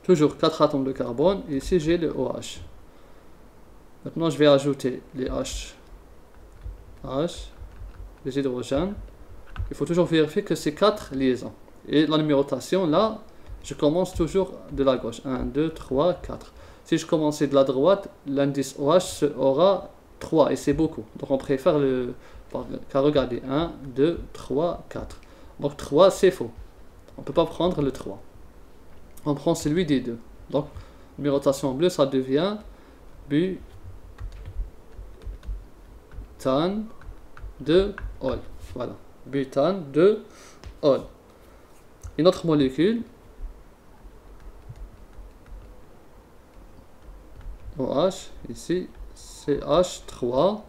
toujours 4 atomes de carbone, et ici j'ai le OH. Maintenant je vais ajouter les H, les hydrogènes. Il faut toujours vérifier que c'est 4 liaisons. Et la numérotation, là, je commence toujours de la gauche. 1, 2, 3, 4. Si je commençais de la droite, l'indice OH aura 3, et c'est beaucoup. Donc on préfère car regardez, 1, 2, 3, 4. Donc 3, c'est faux. On ne peut pas prendre le 3. On prend celui des deux. Donc, numérotation en bleu, ça devient butane de ol. Voilà. Butane de ol. Une autre molécule, OH, ici, CH3.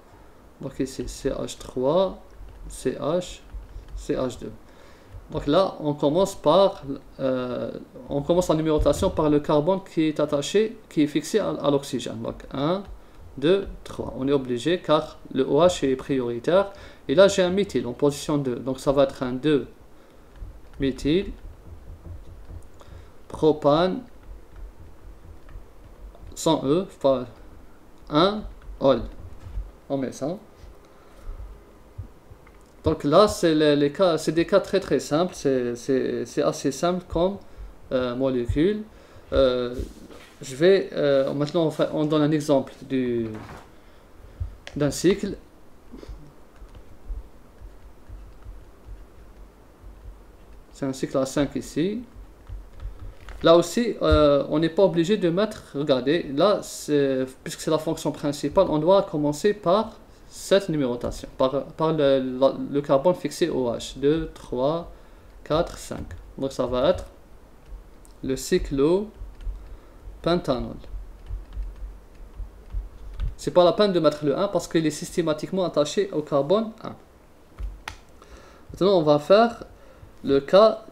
Donc ici, CH3, CH, CH2. Donc là, on commence la numérotation par le carbone qui est attaché, qui est fixé à l'oxygène. Donc 1, 2, 3. On est obligé car le OH est prioritaire. Et là, j'ai un méthyle en position 2. Donc ça va être un 2 méthyle, propane, sans E, 1 ol. On met ça. Donc là, c'est des cas très très simples, c'est assez simple comme molécule. Maintenant on donne un exemple d'un cycle. C'est un cycle à 5 ici. Là aussi, on n'est pas obligé de mettre, regardez, là, puisque c'est la fonction principale, on doit commencer par cette numérotation, par le carbone fixé OH. 2, 3, 4, 5. Donc ça va être le cyclopentanol. C'est pas la peine de mettre le 1 parce qu'il est systématiquement attaché au carbone 1. Maintenant, on va faire le cas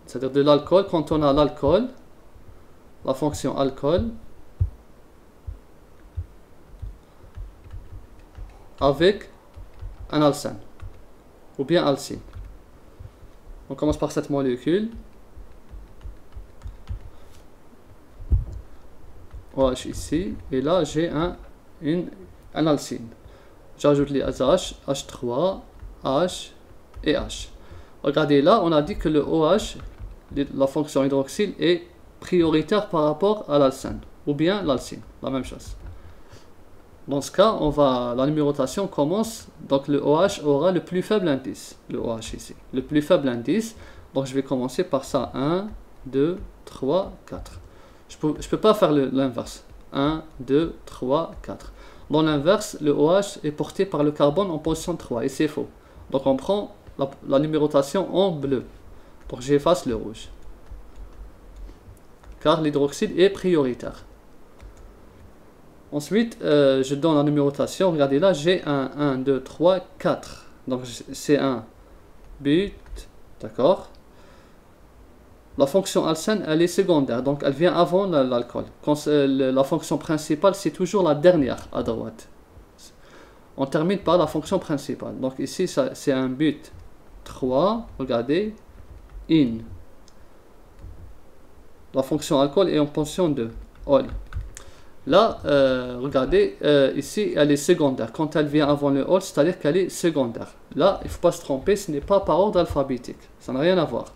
c'est-à-dire de l'alcool. Quand on a l'alcool, la fonction alcool, avec un alcène, ou bien alcyne. On commence par cette molécule, OH ici, et là j'ai un alcyne. J'ajoute les H, H3, H et H. Regardez là, on a dit que le OH, la fonction hydroxyle, est prioritaire par rapport à l'alcène, ou bien l'alcyne, la même chose. Dans ce cas, la numérotation commence, donc le OH aura le plus faible indice, le OH ici, le plus faible indice, donc je vais commencer par ça, 1, 2, 3, 4. Je peux pas faire l'inverse, 1, 2, 3, 4. Dans l'inverse, le OH est porté par le carbone en position 3, et c'est faux. Donc on prend la numérotation en bleu, donc j'efface le rouge, car l'hydroxyde est prioritaire. Ensuite, je donne la numérotation. Regardez là, j'ai un 1, 2, 3, 4. Donc c'est un but, d'accord. La fonction alcène, elle est secondaire, donc elle vient avant l'alcool. La fonction principale, c'est toujours la dernière à droite. On termine par la fonction principale. Donc ici, c'est un but 3. Regardez, in. La fonction alcool est en position 2, ol. Là, regardez, ici, elle est secondaire. Quand elle vient avant le ol, c'est-à-dire qu'elle est secondaire. Là, il ne faut pas se tromper, ce n'est pas par ordre alphabétique. Ça n'a rien à voir.